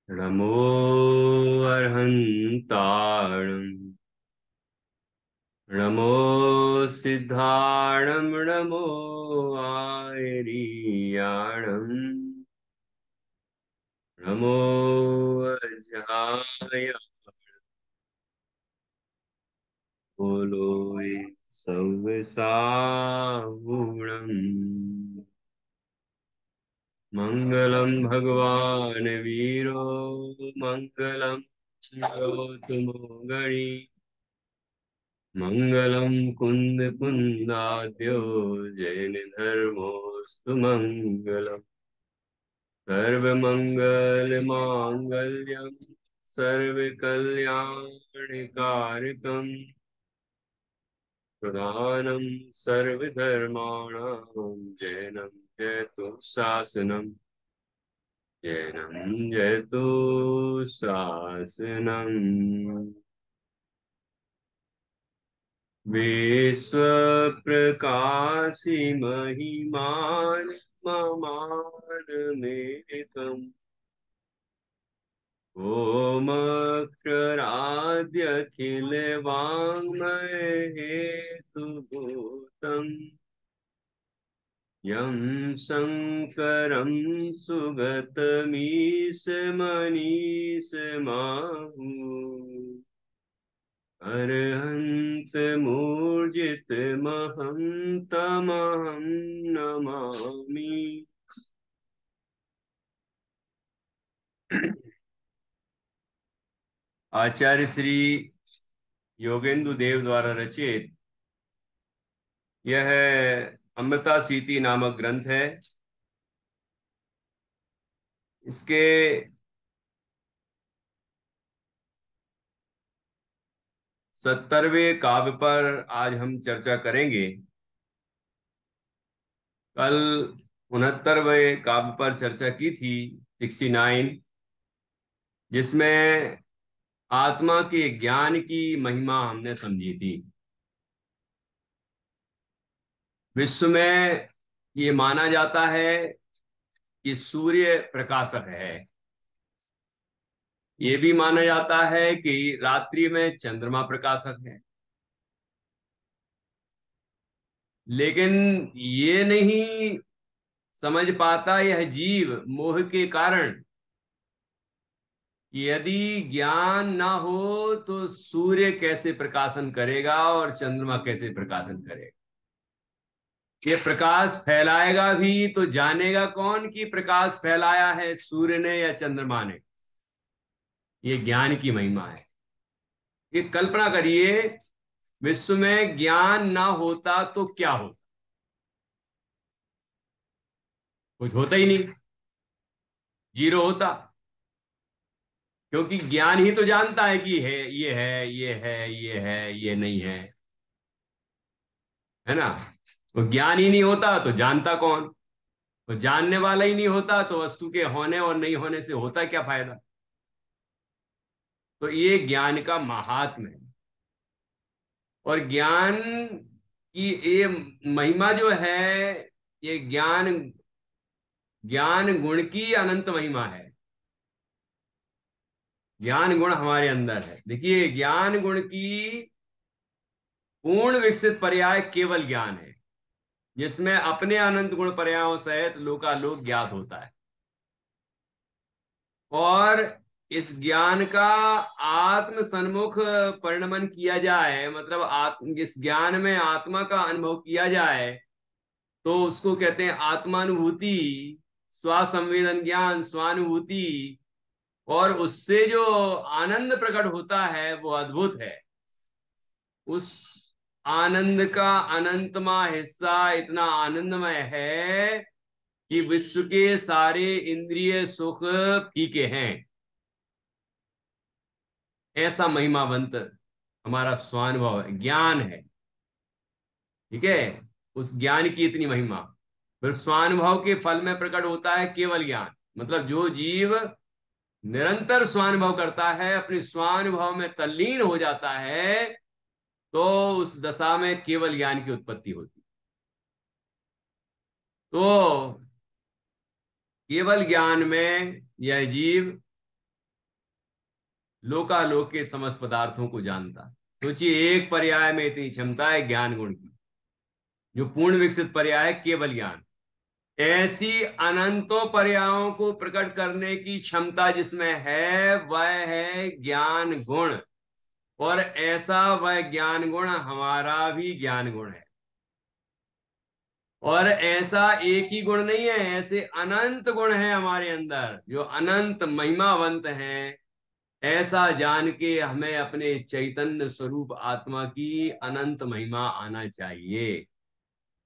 नमो अर्हन्ताणं नमो सिद्धाणं नमो आयरीयाणं नमो अजाय बोलो ये सब साहुणम् मंगलम भगवान वीरो मंगलम गौतमो मंगलम कुंद कुंदाद्यो जैन धर्मोस्तु मंगलम सर्वमंगल मांगल्यम सर्व कल्याणकारकम प्रधानम सर्वधर्माणां जैनम जयतु शासनम जैनम जयतु शासनम विश्वप्रकाशि महिमान् ममानमेकम् ओमक्षराद्यखिलवाङ्मय हेतुभूतम् यं शङ्करं सुगतमीशमनीशमाहु अरहन्त मूर्जितमहं तमहं नमामि। आचार्य श्री योगेंदु देव द्वारा रचित यह अमृता सीति नामक ग्रंथ है। इसके 70वें काव्य पर आज हम चर्चा करेंगे। कल 69वें काव्य पर चर्चा की थी, 69, जिसमें आत्मा के ज्ञान की महिमा हमने समझी थी। विश्व में ये माना जाता है कि सूर्य प्रकाशक है। ये भी माना जाता है कि रात्रि में चंद्रमा प्रकाशक है। लेकिन ये नहीं समझ पाता यह जीव मोह के कारण कि यदि ज्ञान ना हो तो सूर्य कैसे प्रकाशन करेगा और चंद्रमा कैसे प्रकाशन करेगा। ये प्रकाश फैलाएगा भी तो जानेगा कौन कि प्रकाश फैलाया है सूर्य ने या चंद्रमा ने। ये ज्ञान की महिमा है। ये कल्पना करिए, विश्व में ज्ञान ना होता तो क्या होता? कुछ होता ही नहीं, जीरो होता। क्योंकि ज्ञान ही तो जानता है कि है, ये है, ये है, ये है, ये नहीं है ना। तो ज्ञान ही नहीं होता तो जानता कौन? तो जानने वाला ही नहीं होता तो वस्तु के होने और नहीं होने से होता क्या फायदा? तो ये ज्ञान का महात्म्य है। और ज्ञान की ये महिमा जो है, ये ज्ञान ज्ञान गुण की अनंत महिमा है। ज्ञान गुण हमारे अंदर है। देखिए, ज्ञान गुण की पूर्ण विकसित पर्याय केवल ज्ञान है, जिसमें अपने अनंत गुण पर्यायों सहित लोकालोक ज्ञात होता है। और इस ज्ञान का आत्म सन्मुख परिणमन किया जाए, मतलब इस ज्ञान में आत्मा का अनुभव किया जाए, तो उसको कहते हैं आत्मानुभूति, स्वसंवेदन ज्ञान, स्वानुभूति। और उससे जो आनंद प्रकट होता है वो अद्भुत है। उस आनंद का अनंतमय हिस्सा इतना आनंदमय है कि विश्व के सारे इंद्रिय सुख फीके हैं। ऐसा महिमावंत हमारा स्वानुभव है, ज्ञान है। ठीक है, उस ज्ञान की इतनी महिमा फिर स्वानुभव के फल में प्रकट होता है केवल ज्ञान। मतलब जो जीव निरंतर स्वानुभव करता है, अपनी स्वानुभव में तल्लीन हो जाता है, तो उस दशा में केवल ज्ञान की उत्पत्ति होती। तो केवल ज्ञान में यह जीव लोकालोक के समस्त पदार्थों को जानता। सोचिए, एक पर्याय में इतनी क्षमता है ज्ञान गुण की। जो पूर्ण विकसित पर्याय है केवल ज्ञान, ऐसी अनंतों पर्यायों को प्रकट करने की क्षमता जिसमें है वह है ज्ञान गुण। और ऐसा वह ज्ञान गुण हमारा भी ज्ञान गुण है। और ऐसा एक ही गुण नहीं है, ऐसे अनंत गुण हैं हमारे अंदर जो अनंत महिमावंत हैं। ऐसा जान के हमें अपने चैतन्य स्वरूप आत्मा की अनंत महिमा आना चाहिए।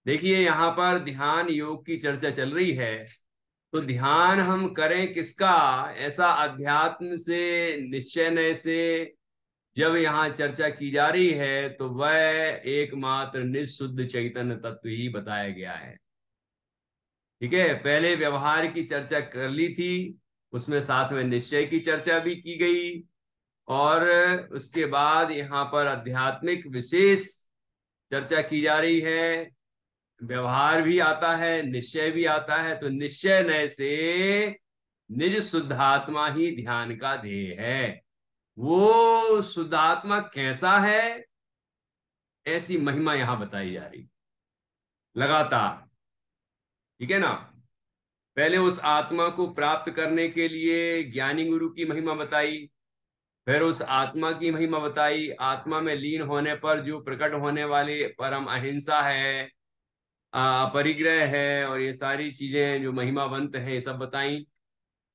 देखिए, यहाँ पर ध्यान योग की चर्चा चल रही है, तो ध्यान हम करें किसका? ऐसा अध्यात्म से, निश्चय से जब यहाँ चर्चा की जा रही है तो वह एकमात्र निशुद्ध चैतन्य तत्व ही बताया गया है। ठीक है, पहले व्यवहार की चर्चा कर ली थी, उसमें साथ में निश्चय की चर्चा भी की गई, और उसके बाद यहाँ पर आध्यात्मिक विशेष चर्चा की जा रही है। व्यवहार भी आता है, निश्चय भी आता है। तो निश्चय नय से निज शुद्धात्मा ही ध्यान का ध्येय है। वो शुद्धात्मा कैसा है, ऐसी महिमा यहां बताई जा रही लगातार। ठीक है ना? पहले उस आत्मा को प्राप्त करने के लिए ज्ञानी गुरु की महिमा बताई, फिर उस आत्मा की महिमा बताई, आत्मा में लीन होने पर जो प्रकट होने वाली परम अहिंसा है, अपरिग्रह है, और ये सारी चीजें जो महिमावंत हैं ये सब बताई।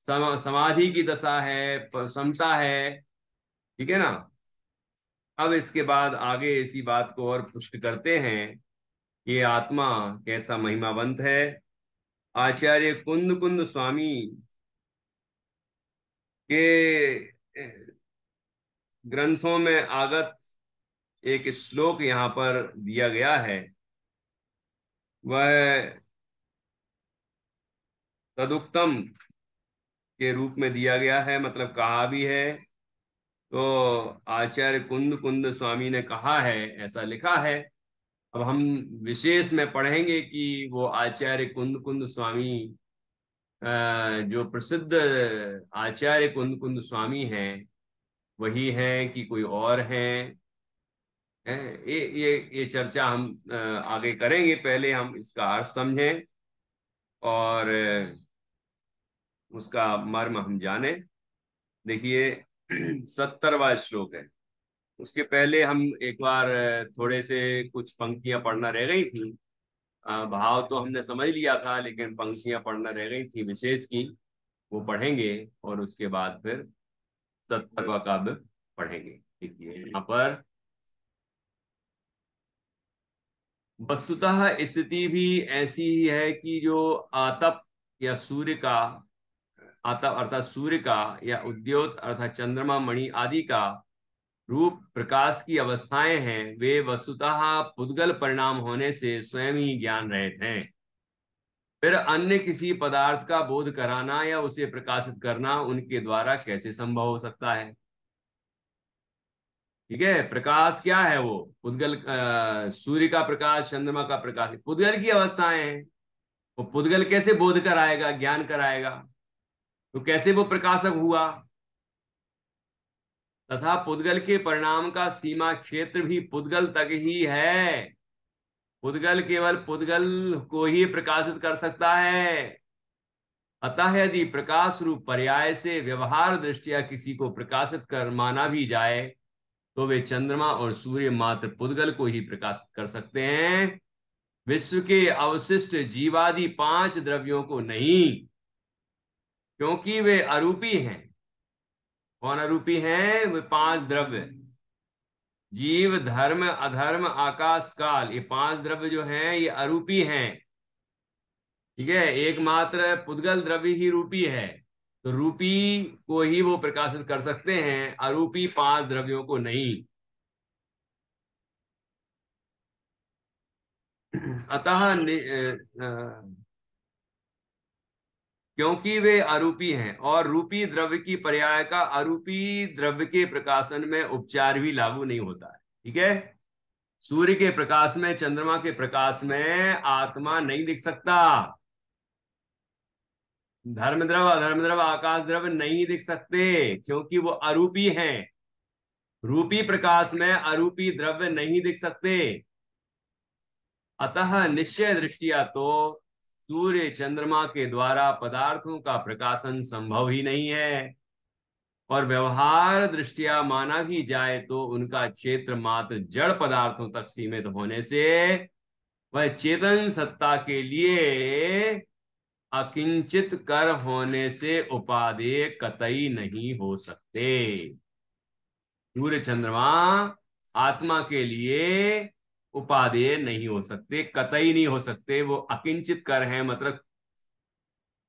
समाधि की दशा है, समता है। ठीक है ना? अब इसके बाद आगे इसी बात को और पुष्ट करते हैं कि ये आत्मा कैसा महिमावंत है। आचार्य कुंद कुंद स्वामी के ग्रंथों में आगत एक श्लोक यहाँ पर दिया गया है, वह तदुक्तम के रूप में दिया गया है, मतलब कहा भी है। तो आचार्य कुंद कुंद स्वामी ने कहा है, ऐसा लिखा है। अब हम विशेष में पढ़ेंगे कि वो आचार्य कुंद कुंद स्वामी जो प्रसिद्ध आचार्य कुंद कुंद स्वामी हैं वही हैं कि कोई और हैं। ये चर्चा हम आगे करेंगे। पहले हम इसका अर्थ समझें और उसका मर्म हम जाने। देखिए, 70वां श्लोक है। उसके पहले हम एक बार थोड़े से कुछ पंक्तियां पढ़ना रह गई थी। भाव तो हमने समझ लिया था, लेकिन पंक्तियां पढ़ना रह गई थी विशेष की, वो पढ़ेंगे और उसके बाद फिर 70वां काव्य पढ़ेंगे। देखिए यहाँ पर, वस्तुतः स्थिति भी ऐसी ही है कि जो आतप या सूर्य का, आतप अर्थात सूर्य का, या उद्योत अर्थात चंद्रमा मणि आदि का रूप प्रकाश की अवस्थाएं हैं, वे वस्तुतः पुद्गल परिणाम होने से स्वयं ही ज्ञान रहित हैं। फिर अन्य किसी पदार्थ का बोध कराना या उसे प्रकाशित करना उनके द्वारा कैसे संभव हो सकता है? ठीक है, प्रकाश क्या है? वो पुद्गल, सूर्य का प्रकाश, चंद्रमा का प्रकाश पुद्गल की अवस्थाएं हैं। वो पुद्गल कैसे बोध कराएगा, ज्ञान कराएगा? तो कैसे वो प्रकाशक हुआ? तथा पुद्गल के परिणाम का सीमा क्षेत्र भी पुद्गल तक ही है। पुद्गल केवल पुद्गल को ही प्रकाशित कर सकता है। अतः यदि प्रकाश रूप पर्याय से व्यवहार दृष्टिया किसी को प्रकाशित कर माना भी जाए तो वे चंद्रमा और सूर्य मात्र पुद्गल को ही प्रकाशित कर सकते हैं, विश्व के अवशिष्ट जीवादि 5 द्रव्यों को नहीं, क्योंकि वे अरूपी हैं। कौन अरूपी हैं? वे 5 द्रव्य, जीव, धर्म, अधर्म, आकाश, काल, ये 5 द्रव्य जो हैं ये अरूपी हैं। ठीक है, एकमात्र पुद्गल द्रव्य ही रूपी है। तो रूपी को ही वो प्रकाशित कर सकते हैं, अरूपी 5 द्रव्यों को नहीं। अतः क्योंकि वे अरूपी हैं और रूपी द्रव्य की पर्याय का अरूपी द्रव्य के प्रकाशन में उपचार भी लागू नहीं होता है। ठीक है, सूर्य के प्रकाश में, चंद्रमा के प्रकाश में आत्मा नहीं दिख सकता। धर्म द्रव अधर्म द्रव आकाश द्रव नहीं दिख सकते, क्योंकि वो अरूपी हैं। रूपी प्रकाश में अरूपी द्रव्य नहीं दिख सकते। अतः निश्चय दृष्टिया तो सूर्य चंद्रमा के द्वारा पदार्थों का प्रकाशन संभव ही नहीं है। और व्यवहार दृष्टिया माना भी जाए तो उनका क्षेत्र मात्र जड़ पदार्थों तक सीमित होने से वह चेतन सत्ता के लिए अकिंचित कर होने से उपादेय कतई नहीं हो सकते। सूर्य चंद्रमा आत्मा के लिए उपादेय नहीं हो सकते, कतई नहीं हो सकते। वो अकिंचित कर है, मतलब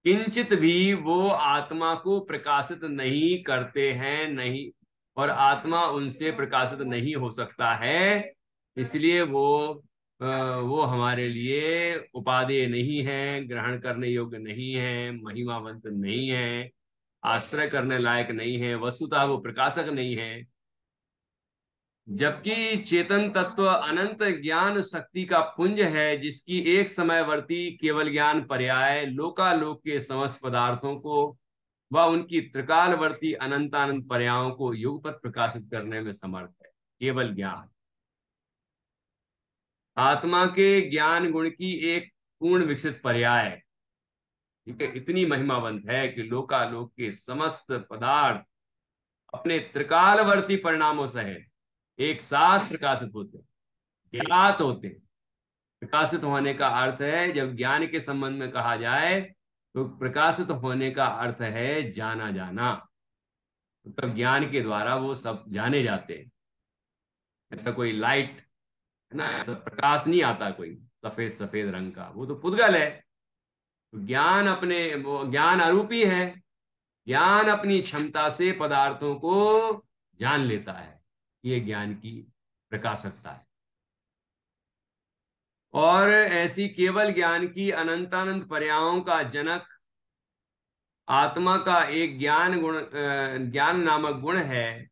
किंचित भी वो आत्मा को प्रकाशित नहीं करते हैं, नहीं, और आत्मा उनसे प्रकाशित नहीं हो सकता है। इसलिए वो हमारे लिए उपादेय नहीं है, ग्रहण करने योग्य नहीं है, महिमावंत नहीं है, आश्रय करने लायक नहीं है, वस्तुतः वो प्रकाशक नहीं है। जबकि चेतन तत्व अनंत ज्ञान शक्ति का पुंज है, जिसकी एक समयवर्ती केवल ज्ञान पर्याय लोकालोक के समस्त पदार्थों को व उनकी त्रिकालवर्ती अनंतानंत पर्यायों को युगपत प्रकाशित करने में समर्थ है। केवल ज्ञान आत्मा के ज्ञान गुण की एक पूर्ण विकसित पर्याय, ठीक है, इतनी महिमावंत है कि लोकालोक के समस्त पदार्थ अपने त्रिकालवर्ती परिणामों सहित एक साथ प्रकाशित होते हैं, ज्ञात होते हैं। प्रकाशित होने का अर्थ है, जब ज्ञान के संबंध में कहा जाए तो प्रकाशित होने का अर्थ है जाना जाना, मतलब ज्ञान के द्वारा वो सब जाने जाते हैं। ऐसा कोई लाइट है ना, ऐसा प्रकाश नहीं आता कोई सफेद सफेद रंग का, वो तो पुद्गल है। तो ज्ञान अपने, वो ज्ञान अरूपी है। ज्ञान अपनी क्षमता से पदार्थों को जान लेता है, ये ज्ञान की प्रकाशकता है। और ऐसी केवल ज्ञान की अनंतानंत पर्यायों का जनक आत्मा का एक ज्ञान नामक गुण है,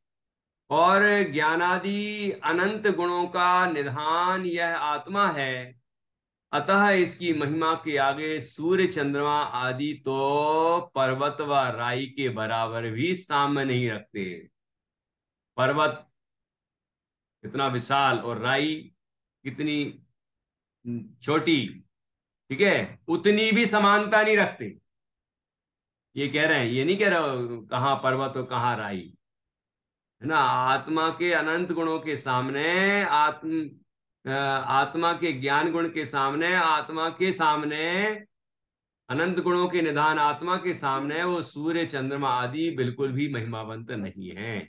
और ज्ञानादि अनंत गुणों का निधान यह आत्मा है। अतः इसकी महिमा के आगे सूर्य चंद्रमा आदि तो पर्वत व राई के बराबर भी साम्य नहीं रखते। पर्वत कितना विशाल और राई कितनी छोटी, ठीक है, उतनी भी समानता नहीं रखते। ये कह रहे हैं, ये नहीं कह रहे कहाँ पर्वत और कहाँ राई, है ना। आत्मा के अनंत गुणों के सामने, आत्मा के ज्ञान गुण के सामने, आत्मा के सामने अनंत गुणों के निधान आत्मा के सामने वो सूर्य चंद्रमा आदि बिल्कुल भी महिमावंत नहीं है।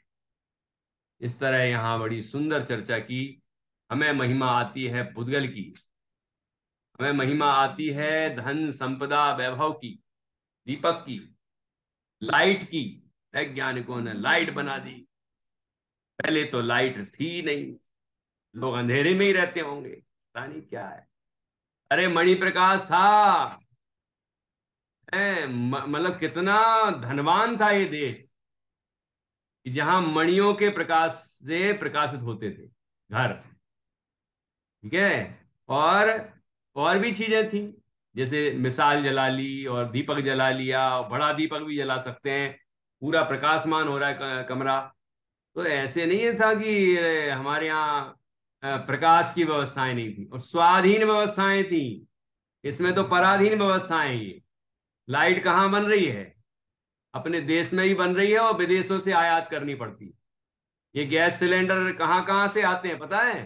इस तरह यहां बड़ी सुंदर चर्चा की। हमें महिमा आती है पुद्गल की, हमें महिमा आती है धन संपदा वैभव की, दीपक की, लाइट की। वैज्ञानिकों ने लाइट बना दी, पहले तो लाइट थी नहीं, लोग अंधेरे में ही रहते होंगे, पता नहीं क्या है। अरे मणि प्रकाश था, मतलब कितना धनवान था ये देश कि जहां मणियों के प्रकाश से प्रकाशित होते थे घर, ठीक है। और और भी चीजें थी, जैसे मिसाल जला ली और दीपक जला लिया, बड़ा दीपक भी जला सकते हैं, पूरा प्रकाशमान हो रहा है कमरा। तो ऐसे नहीं था कि हमारे यहाँ प्रकाश की व्यवस्थाएं नहीं थी, और स्वाधीन व्यवस्थाएं थी। इसमें तो पराधीन व्यवस्थाएं, ये लाइट कहाँ बन रही है, अपने देश में ही बन रही है और विदेशों से आयात करनी पड़ती है। ये गैस सिलेंडर कहाँ कहाँ से आते हैं पता है?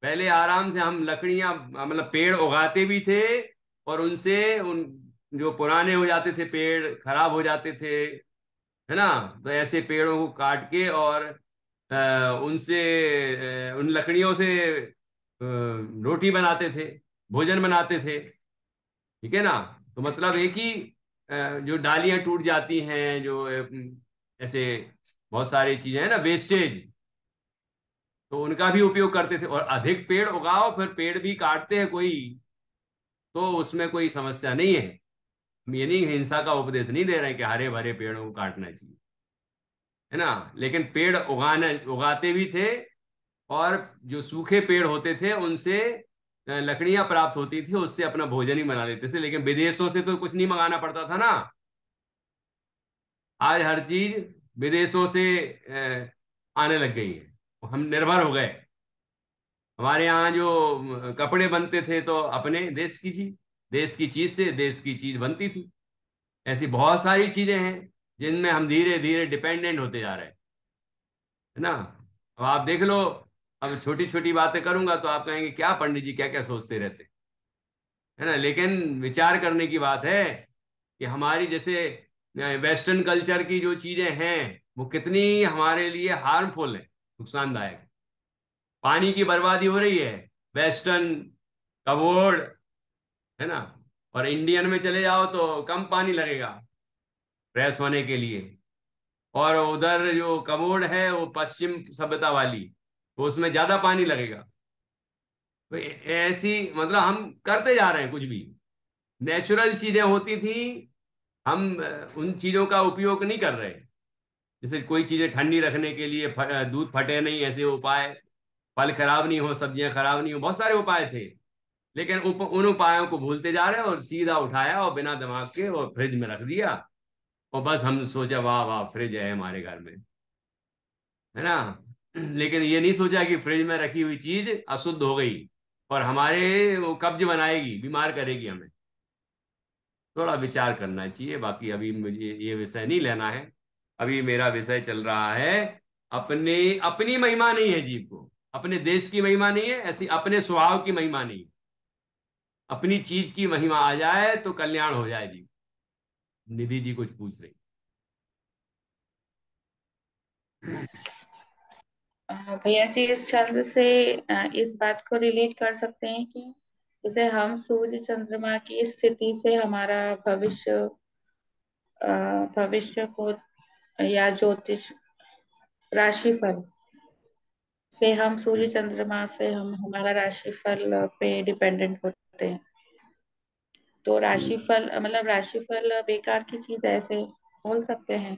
पहले आराम से हम लकड़ियां, मतलब पेड़ उगाते भी थे, और उनसे उन जो पुराने हो जाते थे पेड़, खराब हो जाते थे, है ना, तो ऐसे पेड़ों को काट के और उनसे उन लकड़ियों से रोटी बनाते थे, भोजन बनाते थे, ठीक है ना। तो मतलब एक ही जो डालियां टूट जाती हैं, जो ऐसे बहुत सारी चीजें हैं ना, वेस्टेज, तो उनका भी उपयोग करते थे। और अधिक पेड़ उगाओ, फिर पेड़ भी काटते हैं कोई, तो उसमें कोई समस्या नहीं है। हम ये नहीं, हिंसा का उपदेश नहीं दे रहे हैं कि हरे भरे पेड़ों को काटना चाहिए, है ना, लेकिन पेड़ उगाते भी थे, और जो सूखे पेड़ होते थे उनसे लकड़ियां प्राप्त होती थी, उससे अपना भोजन ही बना लेते थे, लेकिन विदेशों से तो कुछ नहीं मंगाना पड़ता था ना। आज हर चीज विदेशों से आने लग गई है, हम निर्भर हो गए। हमारे यहाँ जो कपड़े बनते थे तो अपने देश की चीज से देश की चीज बनती थी। ऐसी बहुत सारी चीजें हैं जिनमें हम धीरे धीरे डिपेंडेंट होते जा रहे हैं, है ना। अब आप देख लो, अब छोटी छोटी बातें करूंगा तो आप कहेंगे क्या पंडित जी क्या क्या सोचते रहते, है ना। लेकिन विचार करने की बात है कि हमारी जैसे वेस्टर्न कल्चर की जो चीजें हैं वो कितनी हमारे लिए हार्मफुल है, नुकसानदायक है। पानी की बर्बादी हो रही है, वेस्टर्न कबोर्ड, है ना। और इंडियन में चले जाओ तो कम पानी लगेगा फ्रेश होने के लिए। और उधर जो कमोड है वो पश्चिम सभ्यता वाली, तो उसमें ज्यादा पानी लगेगा। तो ऐसी मतलब हम करते जा रहे हैं कुछ भी। नेचुरल चीजें होती थी, हम उन चीजों का उपयोग नहीं कर रहे। जैसे कोई चीजें ठंडी रखने के लिए दूध फटे नहीं, ऐसे उपाय, फल खराब नहीं हो, सब्जियां खराब नहीं हो, बहुत सारे उपाय थे। लेकिन उन उपायों को भूलते जा रहे हैं और सीधा उठाया और बिना दिमाग के और फ्रिज में रख दिया। और बस हम सोचा वाह वाह फ्रिज है हमारे घर में, है ना। लेकिन ये नहीं सोचा कि फ्रिज में रखी हुई चीज अशुद्ध हो गई और हमारे वो कब्ज बनाएगी, बीमार करेगी हमें। थोड़ा विचार करना चाहिए। बाकी अभी मुझे ये विषय नहीं लेना है। अभी मेरा विषय चल रहा है अपने, अपनी महिमा नहीं है जीव को, अपने देश की महिमा नहीं है, ऐसी अपने स्वभाव की महिमा नहीं है। अपनी चीज की महिमा आ जाए तो कल्याण हो जाए जी। निधि जी कुछ पूछ रही। भैया जी इस छंद से इस बात को रिलेट कर सकते हैं कि जैसे हम सूर्य चंद्रमा की स्थिति से हमारा भविष्य को या ज्योतिष राशिफल से हम सूर्य चंद्रमा से हम हमारा राशिफल पे डिपेंडेंट होते हैं। तो राशिफल मतलब राशिफल बेकार की चीज है ऐसे बोल सकते हैं,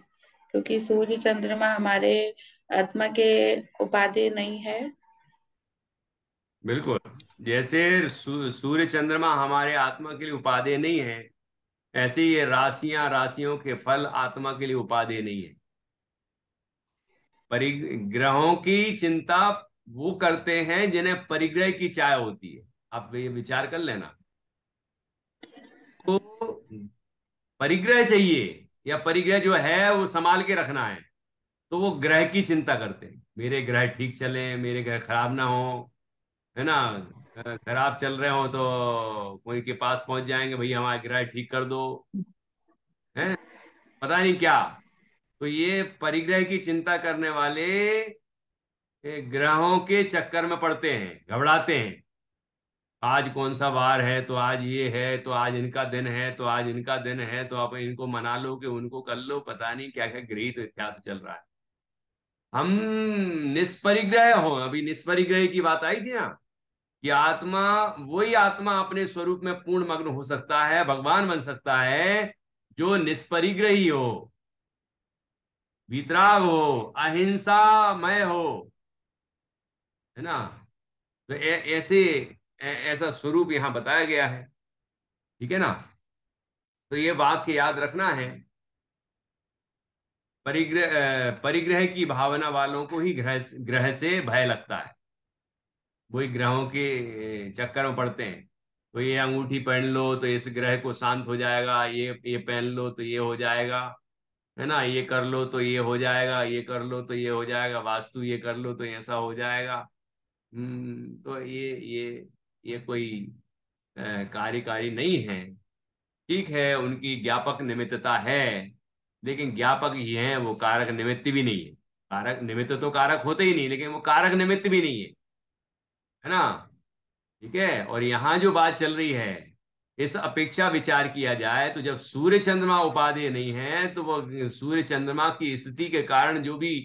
क्योंकि सूर्य चंद्रमा हमारे आत्मा के उपाधि नहीं है। बिल्कुल। जैसे सूर्य चंद्रमा हमारे आत्मा के लिए उपादेय नहीं है, ऐसे ही ये राशियां राशियों के फल आत्मा के लिए उपादेय नहीं है। परिग्रहों की चिंता वो करते हैं जिन्हें परिग्रह की चाह होती है। आप ये विचार कर लेना। तो परिग्रह चाहिए या परिग्रह जो है वो संभाल के रखना है, तो वो ग्रह की चिंता करते हैं, मेरे ग्रह ठीक चले, मेरे ग्रह खराब ना हो, है ना। खराब चल रहे हो तो कोई के पास पहुंच जाएंगे, भैया हमारे ग्रह ठीक कर दो, है, पता नहीं क्या। तो ये परिग्रह की चिंता करने वाले ग्रहों के चक्कर में पड़ते हैं, घबराते हैं। आज कौन सा वार है, तो आज ये है, तो आज इनका दिन है, तो आज इनका दिन है, तो आप इनको मना लो कि उनको कर लो, पता नहीं क्या क्या गृहित क्या चल रहा है। हम निष्परिग्रह हो, अभी निष्परिग्रह की बात आई थी ना, कि आत्मा, वही आत्मा अपने स्वरूप में पूर्ण मग्न हो सकता है, भगवान बन सकता है जो निष्परिग्रही हो, वितराग हो, अहिंसामय हो, है ना। तो ऐसा स्वरूप यहां बताया गया है, ठीक है ना। तो ये वाक्य याद रखना है। परिग्रह की भावना वालों को ही ग्रह ग्रह से भय लगता है, वही ग्रहों के चक्कर में पड़ते हैं। तो ये अंगूठी पहन लो तो इस ग्रह को शांत हो जाएगा, ये पहन लो तो ये हो जाएगा, है ना, ये कर लो तो ये हो जाएगा, ये कर लो तो ये हो जाएगा, वास्तु ये कर लो तो ऐसा हो जाएगा। तो ये कोई कार्यकारी नहीं है। ठीक है, उनकी ज्ञापक निमित्तता है, लेकिन ज्ञापक ही है, वो कारक निमित्त भी नहीं है। कारक निमित्त तो कारक होते ही नहीं, लेकिन वो कारक निमित्त भी नहीं है ना। ठीक है। और यहां जो बात चल रही है, इस अपेक्षा विचार किया जाए तो जब सूर्य चंद्रमा उपादेय नहीं है तो वो सूर्य चंद्रमा की स्थिति के कारण जो भी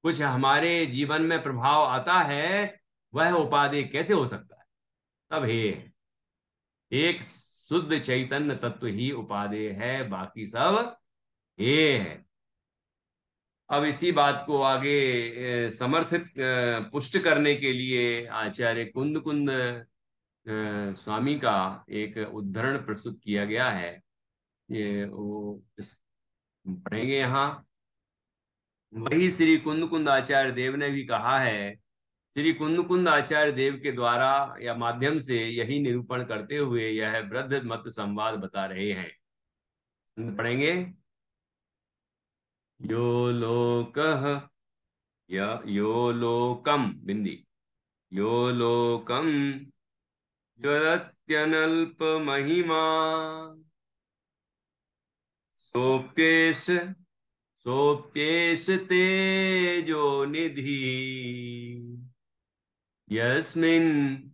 कुछ हमारे जीवन में प्रभाव आता है वह उपादेय कैसे हो सकता है। तब हे, एक शुद्ध चैतन्य तत्व ही उपादेय है, बाकी सब ये है। अब इसी बात को आगे समर्थित पुष्ट करने के लिए आचार्य कुंद कुंद स्वामी का एक उद्धरण प्रस्तुत किया गया है। ये वो इस पढ़ेंगे यहाँ। वही श्री कुंद कुंद आचार्य देव ने भी कहा है। श्री कुंद कुंद आचार्य देव के द्वारा या माध्यम से यही निरूपण करते हुए यह वृद्ध मत संवाद बता रहे हैं। पढ़ेंगे। यो लोकः यो लोकम बिंदी यो लोकम ज्वलत्यनल्प महिमा सोप्येश सोप्येश तेजो निधि यस्मिन्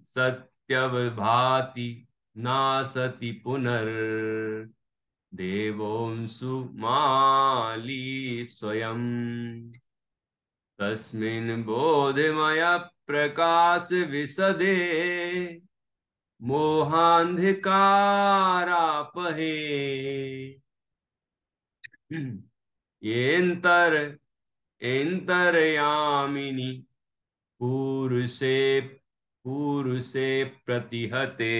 सत्यवभाति नासति पुनर्देवोंसु माली स्वयं तस्मिन् बोधमय प्रकाश विशदे मोहांधकारापहे येन्तर एन्तर्यामिनि पूरुषे पूरुषे प्रतिहते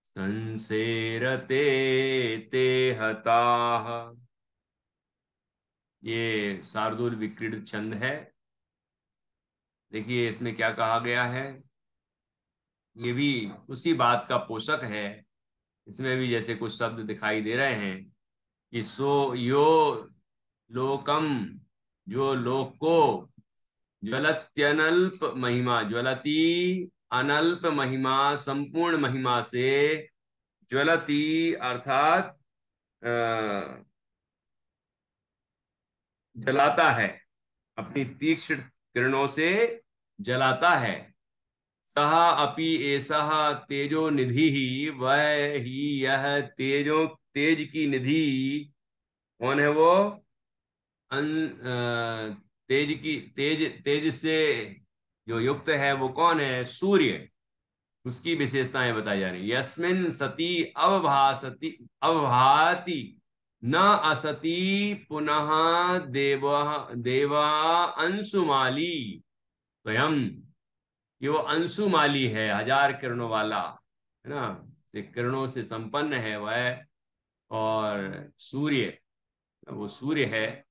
संसेरते ते हताः। ये शार्दूल विक्रीडित छंद है। देखिए इसमें क्या कहा गया है। ये भी उसी बात का पोषक है। इसमें भी जैसे कुछ शब्द दिखाई दे रहे हैं कि सो यो लोकम, जो लोक को, ज्वलत्यनल्प महिमा, ज्वलती अनल्प महिमा, संपूर्ण महिमा से, ज्वलती अर्थात जलाता है, अपनी तीक्ष्ण किरणों से जलाता है। सह अपि एसह तेजो निधि ही, वह ही यह तेज की निधि। कौन है वो? तेज की तेज से जो युक्त है वो कौन है? सूर्य। उसकी विशेषताएं बताई जा रही। यस्मिन सती अवभासति अवभाति न असति पुनः देव देवा अंशुमाली स्वयं। ये वो अंशुमाली है, हजार किरणों वाला है ना, से किरणों से संपन्न है वह। और सूर्य, वो सूर्य है।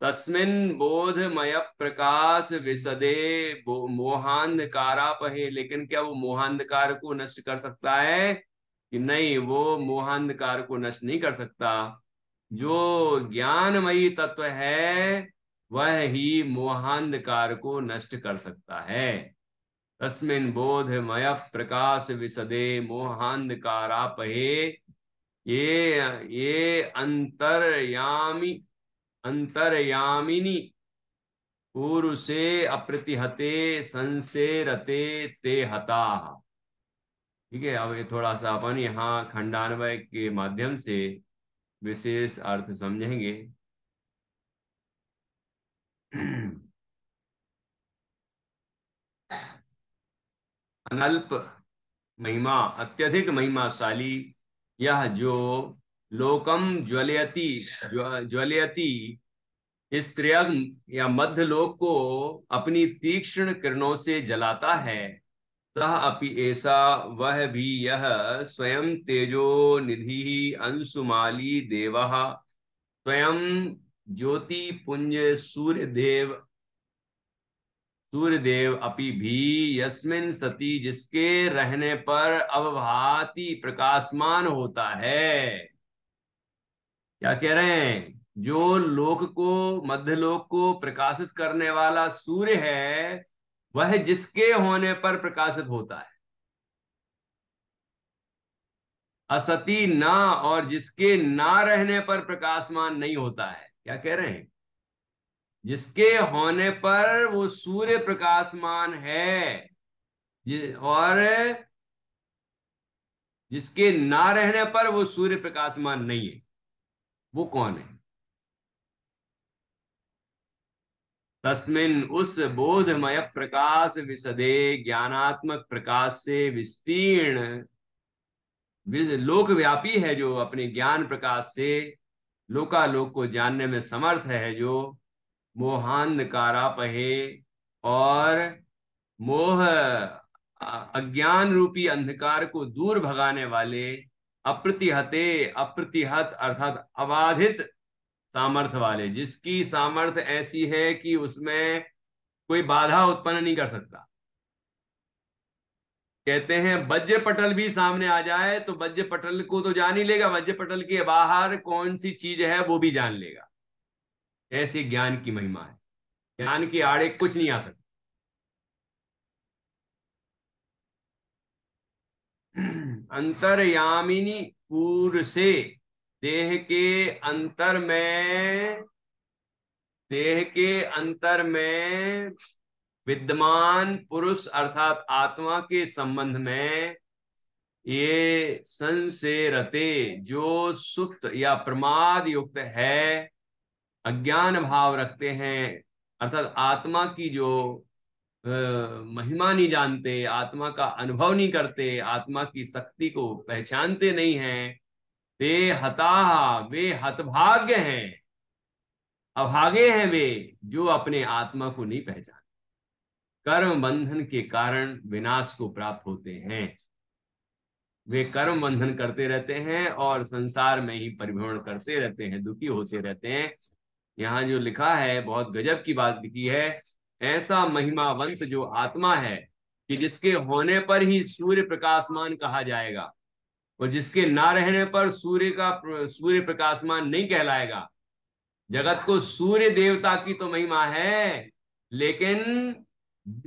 तस्मिन् बोधमय प्रकाश विशदे मोहांधकारापहे। लेकिन क्या वो मोहांधकार को नष्ट कर सकता है? कि नहीं, वो मोहांधकार को नष्ट नहीं कर सकता। जो ज्ञानमयी तत्व है वह ही मोहांधकार को नष्ट कर सकता है। तस्मिन् बोधमय प्रकाश विशदे मोहांधकारापहे ये अंतर्यामिनी पूरुषे अप्रतिहते संसेरते ते हता। ठीक है, अब ये थोड़ा सा अपन यहाँ खंडान्वय के माध्यम से विशेष अर्थ समझेंगे। अनल्प महिमा, अत्यधिक महिमाशाली यह जो लोकम ज्वलयति ज्वलयति, इस त्रियग या मध्य लोक को अपनी तीक्ष्ण किरणों से जलाता है। सह अपि ऐसा, वह भी यह स्वयं तेजो निधि अंशुमाली देव, स्वयं ज्योति पुंज सूर्यदेव अपि भी यस्मिन सती, जिसके रहने पर अवभाति प्रकाशमान होता है। क्या कह रहे हैं? जो लोक को, मध्य लोक को प्रकाशित करने वाला सूर्य है वह जिसके होने पर प्रकाशित होता है। असती ना, और जिसके ना रहने पर प्रकाशमान नहीं होता है। क्या कह रहे हैं? जिसके होने पर वो सूर्य प्रकाशमान है, और जिसके ना रहने पर वो सूर्य प्रकाशमान नहीं है। वो कौन है? तस्मिन, उस बोधमय प्रकाश विशदे, ज्ञानात्मक प्रकाश से विस्तीर्ण, लोकव्यापी है, जो अपने ज्ञान प्रकाश से लोकालोक को जानने में समर्थ है, जो मोहांधकारापहे और मोह अज्ञान रूपी अंधकार को दूर भगाने वाले, अप्रतिहत अर्थात अबाधित सामर्थ्य वाले, जिसकी सामर्थ्य ऐसी है कि उसमें कोई बाधा उत्पन्न नहीं कर सकता। कहते हैं वज्र पटल भी सामने आ जाए तो वज्र पटल को तो जान ही लेगा, वज्र पटल के बाहर कौन सी चीज है वो भी जान लेगा। ऐसी ज्ञान की महिमा है, ज्ञान की आड़े कुछ नहीं आ सकता। अंतर्यामिनी पूर्व से देह के अंतर में, देह के अंतर में विद्यमान पुरुष अर्थात आत्मा के संबंध में ये संशय रते जो सुप्त या प्रमाद युक्त है, अज्ञान भाव रखते हैं, अर्थात आत्मा की जो महिमा नहीं जानते, आत्मा का अनुभव नहीं करते, आत्मा की शक्ति को पहचानते नहीं हैं, वे हताहा, वे हतभाग्य हैं, अभागे हैं वे, जो अपने आत्मा को नहीं पहचान, कर्म बंधन के कारण विनाश को प्राप्त होते हैं। वे कर्म बंधन करते रहते हैं और संसार में ही परिभ्रमण करते रहते हैं, दुखी होते रहते हैं। यहाँ जो लिखा है बहुत गजब की बात लिखी है, ऐसा महिमावंत जो आत्मा है कि जिसके होने पर ही सूर्य प्रकाशमान कहा जाएगा, और जिसके ना रहने पर सूर्य प्रकाशमान नहीं कहलाएगा। जगत को सूर्य देवता की तो महिमा है, लेकिन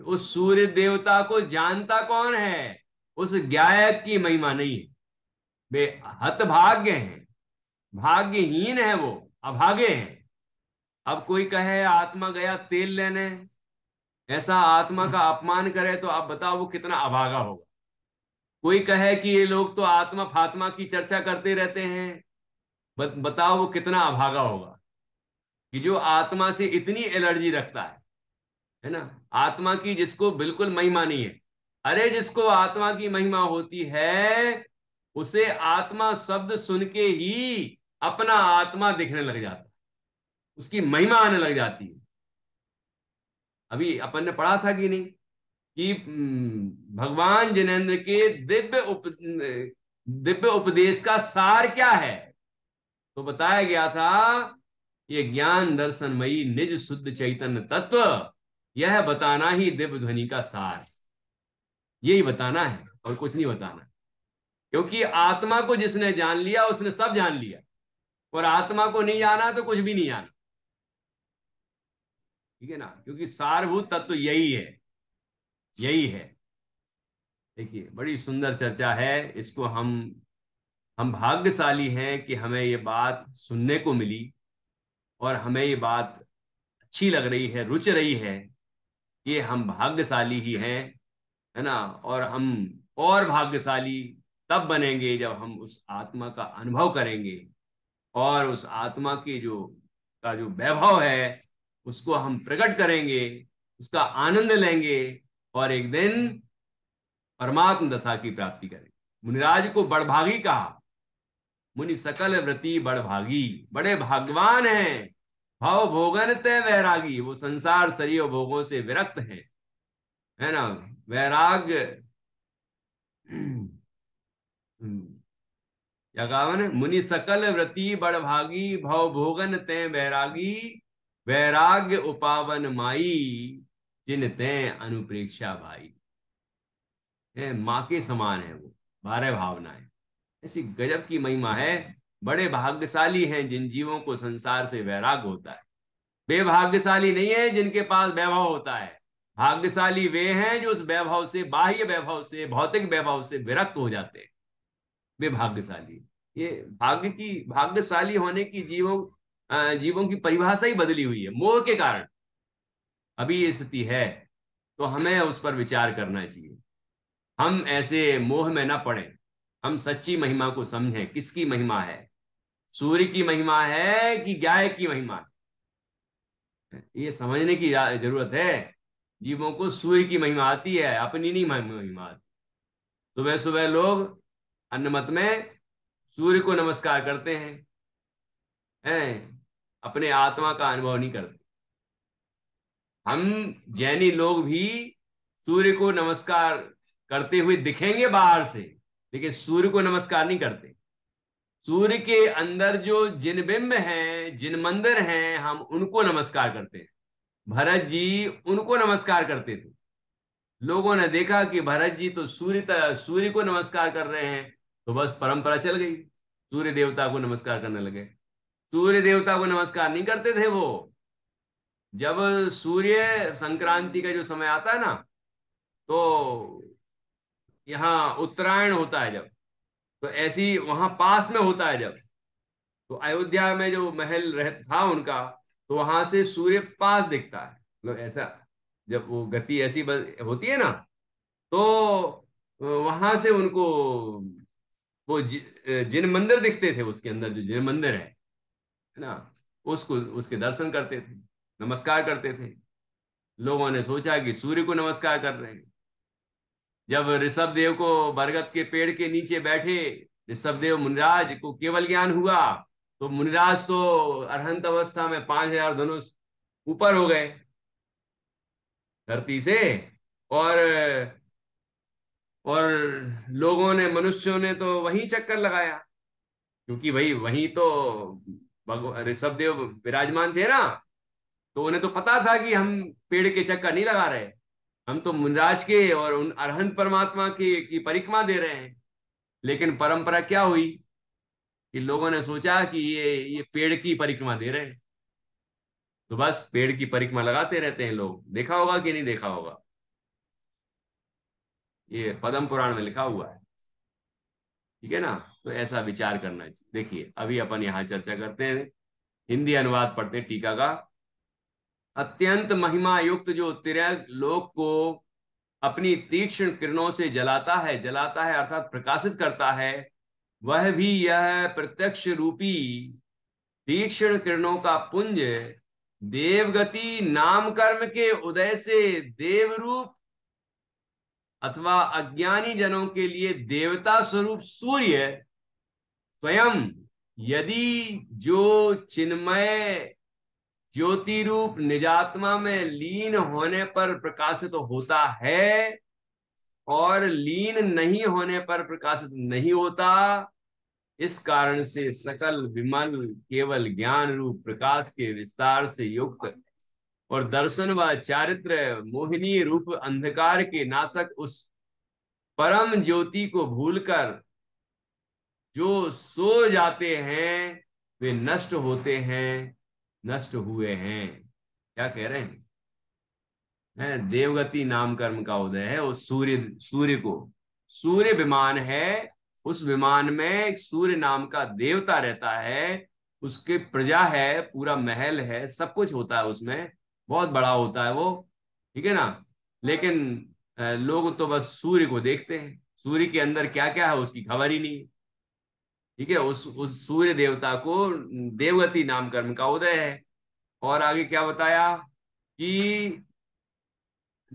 उस सूर्य देवता को जानता कौन है, उस गायक की महिमा नहीं है। वे हतभाग्य हैं, भाग्यहीन है वो, अभागे हैं। अब कोई कहे आत्मा गया तेल लेने, ऐसा आत्मा का अपमान करे तो आप बताओ वो कितना अभागा होगा। कोई कहे कि ये लोग तो आत्मा फात्मा की चर्चा करते रहते हैं, बताओ वो कितना अभागा होगा कि जो आत्मा से इतनी एलर्जी रखता है ना, आत्मा की जिसको बिल्कुल महिमा नहीं है। अरे जिसको आत्मा की महिमा होती है उसे आत्मा शब्द सुन के ही अपना आत्मा दिखने लग जाता है, उसकी महिमा आने लग जाती है। अभी अपन ने पढ़ा था कि नहीं कि भगवान जिनेंद्र के दिव्य उपदेश का सार क्या है, तो बताया गया था ये ज्ञान दर्शनमयी निज शुद्ध चैतन्य तत्व, यह बताना ही दिव्य ध्वनि का सार, यही बताना है और कुछ नहीं बताना। क्योंकि आत्मा को जिसने जान लिया उसने सब जान लिया, और आत्मा को नहीं जाना तो कुछ भी नहीं जाना। ठीक है ना, क्योंकि सारभूत तत्व यही है, यही है। देखिए बड़ी सुंदर चर्चा है, इसको हम भाग्यशाली हैं कि हमें ये बात सुनने को मिली और हमें ये बात अच्छी लग रही है, रुच रही है। ये हम भाग्यशाली ही हैं, है ना। और हम और भाग्यशाली तब बनेंगे जब हम उस आत्मा का अनुभव करेंगे और उस आत्मा की जो वैभव है उसको हम प्रकट करेंगे, उसका आनंद लेंगे और एक दिन परमात्म दशा की प्राप्ति करेंगे। मुनिराज को बड़भागी कहा, मुनि सकल व्रति बड़भागी, बड़े भगवान हैं, भाव भोगन ते वैरागी, वो संसार शरीर भोगों से विरक्त हैं, है ना। वैराग्य क्या कहा मैंने, मुनि सकल व्रति बड़भागी, भव भोगन ते वैरागी, वैराग्य उपावन माई, जिन ते अनुप्रेक्षा भाई। माँ के समान है वो, 12 भावनाएं, ऐसी गजब की महिमा है। बड़े भाग्यशाली हैं जिन जीवों को संसार से वैराग्य होता है। बेभाग्यशाली नहीं है जिनके पास वैभव होता है, भाग्यशाली वे हैं जो उस वैभव से, बाह्य वैभव से, भौतिक वैभव से विरक्त हो जाते हैं। वे भाग्यशाली, ये भाग्य की, भाग्यशाली होने की जीवों की परिभाषा ही बदली हुई है मोह के कारण। अभी ये स्थिति है तो हमें उस पर विचार करना चाहिए, हम ऐसे मोह में ना पड़े, हम सच्ची महिमा को समझें। किसकी महिमा है, सूर्य की महिमा है कि गाय की महिमा है, ये समझने की जरूरत है। जीवों को सूर्य की महिमा आती है, अपनी नहीं महिमा आती। सुबह सुबह लोग अन्नमत में सूर्य को नमस्कार करते हैं, अपने आत्मा का अनुभव नहीं करते। हम जैनी लोग भी सूर्य को नमस्कार करते हुए दिखेंगे बाहर से, लेकिन सूर्य को नमस्कार नहीं करते। सूर्य के अंदर जो जिन बिंब हैं, जिन मंदिर हैं, हम उनको नमस्कार करते हैं। भरत जी उनको नमस्कार करते थे। लोगों ने देखा कि भरत जी तो सूर्य को नमस्कार कर रहे हैं, तो बस परंपरा चल गई, सूर्य देवता को नमस्कार करने लगे। सूर्य देवता को नमस्कार नहीं करते थे वो। जब सूर्य संक्रांति का जो समय आता है ना, तो यहाँ उत्तरायण होता है जब, तो ऐसी वहां पास में होता है जब, तो अयोध्या में जो महल रह था उनका, तो वहां से सूर्य पास दिखता है, मतलब ऐसा, जब वो गति ऐसी होती है ना, तो वहां से उनको वो जिन मंदिर दिखते थे, उसके अंदर जो जिन मंदिर है ना, उसको उसके दर्शन करते थे, नमस्कार करते थे। लोगों ने सोचा कि सूर्य को नमस्कार कर रहे हैं। जब ऋषभ देव को बरगद के पेड़ के नीचे बैठे ऋषभ देव मुनिराज को केवल ज्ञान हुआ, तो मुनिराज तो अरहंत अवस्था में 5,000 धनुष ऊपर हो गए धरती से। और और लोगों ने, मनुष्यों ने तो वहीं चक्कर लगाया, क्योंकि भाई वहीं तो ऋषभ देव विराजमान थे ना, तो उन्हें तो पता था कि हम पेड़ के चक्कर नहीं लगा रहे, हम तो मुनिराज के और उन अरहंत परमात्मा की परिक्रमा दे रहे हैं। लेकिन परंपरा क्या हुई कि लोगों ने सोचा कि ये पेड़ की परिक्रमा दे रहे हैं, तो बस पेड़ की परिक्रमा लगाते रहते हैं लोग। देखा होगा कि नहीं देखा होगा, ये पद्म पुराण में लिखा हुआ है। ठीक है ना, तो ऐसा विचार करना चाहिए। देखिए अभी अपन यहाँ चर्चा करते हैं, हिंदी अनुवाद पढ़ते हैं टीका का। अत्यंत महिमा युक्त जो तिर्यक लोक को अपनी तीक्ष्ण किरणों से जलाता है अर्थात प्रकाशित करता है, वह भी यह प्रत्यक्ष रूपी तीक्ष्ण किरणों का पुंज देवगति नाम कर्म के उदय से देवरूप अथवा अज्ञानी जनों के लिए देवता स्वरूप सूर्य स्वयं, यदि जो चिन्मय ज्योति रूप निजात्मा में लीन होने पर प्रकाशित होता है और लीन नहीं होने पर प्रकाशित नहीं होता, इस कारण से सकल विमल केवल ज्ञान रूप प्रकाश के विस्तार से युक्त और दर्शन व चारित्र मोहिनी रूप अंधकार के नाशक उस परम ज्योति को भूलकर जो सो जाते हैं वे नष्ट होते हैं, नष्ट हुए हैं। क्या कह रहे हैं? देवगति नाम कर्म का उदय है उस सूर्य को, सूर्य विमान है, उस विमान में एक सूर्य नाम का देवता रहता है, उसके प्रजा है, पूरा महल है, सब कुछ होता है उसमें, बहुत बड़ा होता है वो। ठीक है ना, लेकिन लोग तो बस सूर्य को देखते हैं, सूर्य के अंदर क्या क्या है उसकी खबर ही नहीं। ठीक है, उस सूर्य देवता को देवगति नाम कर्म का उदय है। और आगे क्या बताया कि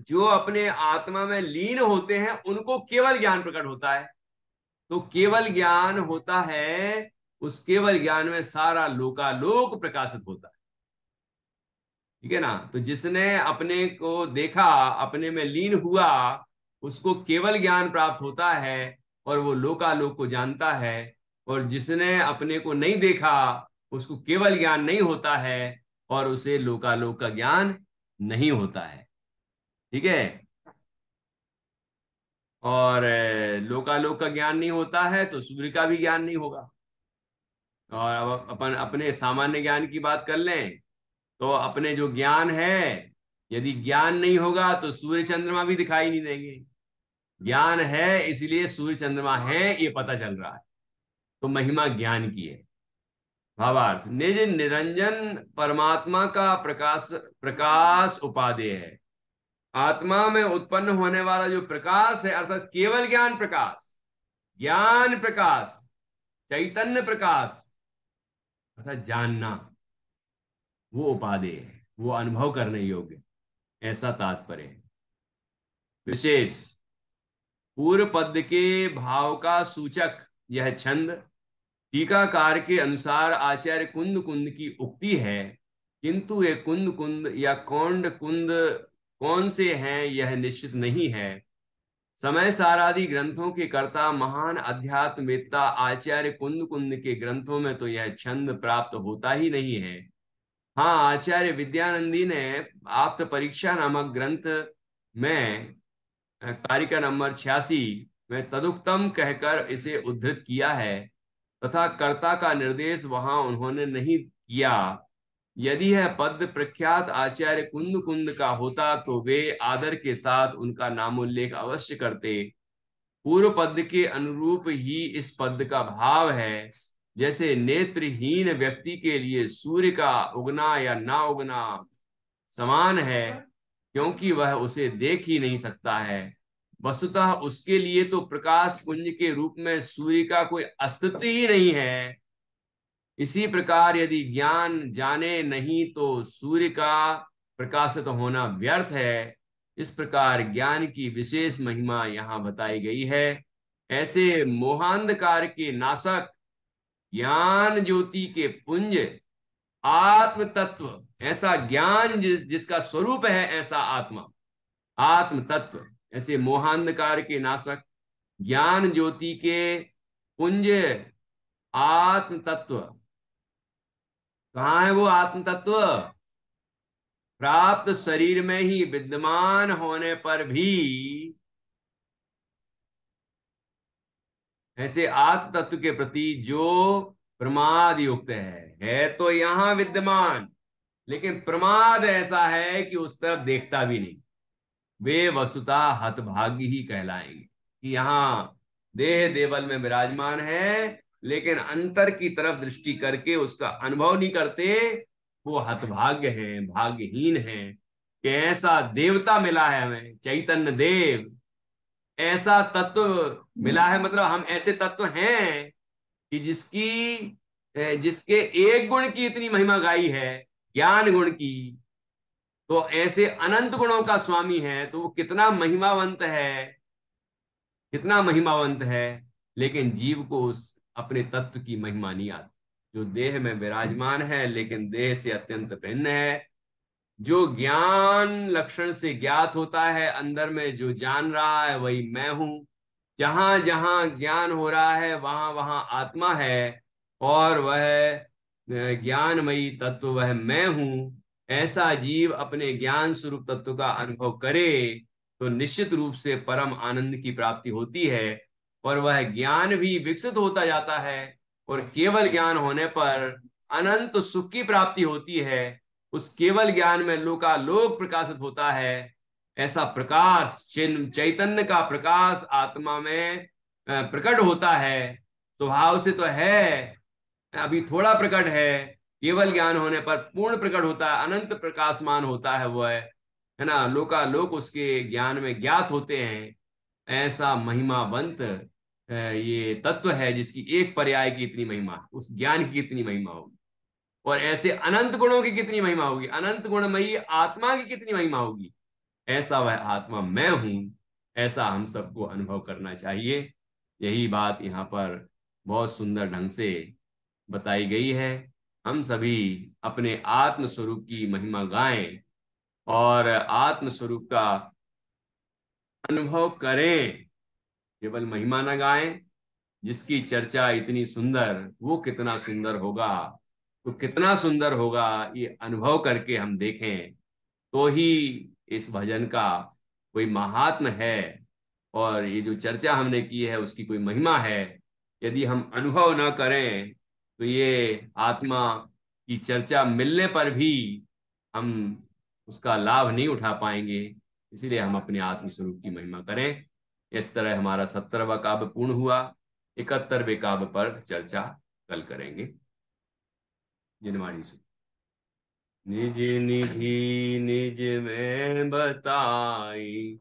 जो अपने आत्मा में लीन होते हैं उनको केवल ज्ञान प्रकट होता है, तो केवल ज्ञान होता है, उस केवल ज्ञान में सारा लोकालोक प्रकाशित होता है। ठीक है ना, तो जिसने अपने को देखा, अपने में लीन हुआ, उसको केवल ज्ञान प्राप्त होता है और वो लोकालोक को जानता है। और जिसने अपने को नहीं देखा, उसको केवल ज्ञान नहीं होता है और उसे लोकालोक का ज्ञान नहीं होता है। ठीक है, और लोकालोक का ज्ञान नहीं होता है तो सूर्य का भी ज्ञान नहीं होगा। और अब अपन अपने सामान्य ज्ञान की बात कर लें, तो अपने जो ज्ञान है, यदि ज्ञान नहीं होगा तो सूर्य चंद्रमा भी दिखाई नहीं देंगे। ज्ञान है इसलिए सूर्य चंद्रमा है ये पता चल रहा है, तो महिमा ज्ञान की है। भावार्थ, निज निरंजन परमात्मा का प्रकाश प्रकाश उपादेय है। आत्मा में उत्पन्न होने वाला जो प्रकाश है अर्थात केवल ज्ञान प्रकाश, ज्ञान प्रकाश, चैतन्य प्रकाश अर्थात जानना, वो उपादेय है, वो अनुभव करने योग्य, ऐसा तात्पर्य है। विशेष पूर्व पद के भाव का सूचक यह छंद टीकाकार के अनुसार आचार्य कुंद कुंद की उक्ति है, किंतु ये कुंद कुंद या कौंड कुंद कौन से हैं यह निश्चित नहीं है। समय सारादि ग्रंथों के कर्ता महान अध्यात्मवेत्ता आचार्य कुंद कुंद के ग्रंथों में तो यह छंद प्राप्त होता ही नहीं है। हाँ, आचार्य विद्यानंदी ने आप्त परीक्षा नामक ग्रंथ में कारिका नंबर 86 में तदुक्तम कहकर इसे उद्धृत किया है, तथा कर्ता का निर्देश वहां उन्होंने नहीं किया। यदि यह पद प्रख्यात आचार्य कुंद कुंद का होता तो वे आदर के साथ उनका नामोल्लेख अवश्य करते। पूर्व पद के अनुरूप ही इस पद का भाव है। जैसे नेत्रहीन व्यक्ति के लिए सूर्य का उगना या ना उगना समान है, क्योंकि वह उसे देख ही नहीं सकता है। वस्तुतः उसके लिए तो प्रकाश पुंज के रूप में सूर्य का कोई अस्तित्व ही नहीं है। इसी प्रकार यदि ज्ञान जाने नहीं तो सूर्य का प्रकाशित होना व्यर्थ है। इस प्रकार ज्ञान की विशेष महिमा यहाँ बताई गई है। ऐसे मोहांधकार के नाशक ज्ञान ज्योति के पुंज आत्म तत्व, ऐसा ज्ञान जिसका स्वरूप है ऐसा आत्मा, आत्म तत्व, ऐसे मोहांधकार के नाशक ज्ञान ज्योति के पुंज आत्म तत्व। कहाँ है वो आत्म तत्व? प्राप्त शरीर में ही विद्यमान होने पर भी ऐसे आत्म तत्व के प्रति जो प्रमाद युक्त है तो यहां विद्यमान, लेकिन प्रमाद ऐसा है कि उस तरफ देखता भी नहीं। वे वस्तुतः हतभागी ही कहलाएंगे कि यहाँ देह देवल में विराजमान है, लेकिन अंतर की तरफ दृष्टि करके उसका अनुभव नहीं करते। वो हतभाग्य हैं, भाग्यहीन हैं कि ऐसा देवता मिला है हमें, चैतन्य देव, ऐसा तत्व मिला है। मतलब हम ऐसे तत्व हैं कि जिसके एक गुण की इतनी महिमा गाई है, ज्ञान गुण की। तो ऐसे अनंत गुणों का स्वामी है तो वो कितना महिमावंत है, कितना महिमावंत है। लेकिन जीव को उस अपने तत्व की महिमा नहीं आती, जो देह में विराजमान है लेकिन देह से अत्यंत भिन्न है। जो ज्ञान लक्षण से ज्ञात होता है, अंदर में जो जान रहा है वही मैं हूं। जहां जहां ज्ञान हो रहा है वहां वहां आत्मा है, और वह ज्ञानमयी तत्व वह मैं हूं। ऐसा जीव अपने ज्ञान स्वरूप तत्व का अनुभव करे तो निश्चित रूप से परम आनंद की प्राप्ति होती है, और वह ज्ञान भी विकसित होता जाता है, और केवल ज्ञान होने पर अनंत सुख की प्राप्ति होती है। उस केवल ज्ञान में लोकालोक प्रकाशित होता है। ऐसा प्रकाश, चिन्ह चैतन्य का प्रकाश आत्मा में प्रकट होता है। स्वभाव से तो है, अभी थोड़ा प्रकट है, केवल ज्ञान होने पर पूर्ण प्रकट होता है, अनंत प्रकाशमान होता है। वो है ना, लोकालोक उसके ज्ञान में ज्ञात होते हैं। ऐसा महिमावंत ये तत्व है जिसकी एक पर्याय की इतनी महिमा, उस ज्ञान की कितनी महिमा होगी, और ऐसे अनंत गुणों की कितनी महिमा होगी, अनंत गुणमयी आत्मा की कितनी महिमा होगी। ऐसा वह आत्मा मैं हूं, ऐसा हम सबको अनुभव करना चाहिए। यही बात यहाँ पर बहुत सुंदर ढंग से बताई गई है। हम सभी अपने आत्म स्वरूप की महिमा गाएं और आत्म स्वरूप का अनुभव करें, केवल महिमा न गाएं। जिसकी चर्चा इतनी सुंदर, वो कितना सुंदर होगा, तो कितना सुंदर होगा ये अनुभव करके हम देखें तो ही इस भजन का कोई महात्म है, और ये जो चर्चा हमने की है उसकी कोई महिमा है। यदि हम अनुभव न करें तो ये आत्मा की चर्चा मिलने पर भी हम उसका लाभ नहीं उठा पाएंगे। इसीलिए हम अपने आत्म स्वरूप की महिमा करें। इस तरह हमारा 70वां काव्य पूर्ण हुआ। 71वें काव्य पर चर्चा कल करेंगे। जिनवाणी से निज निधि निज में बताई,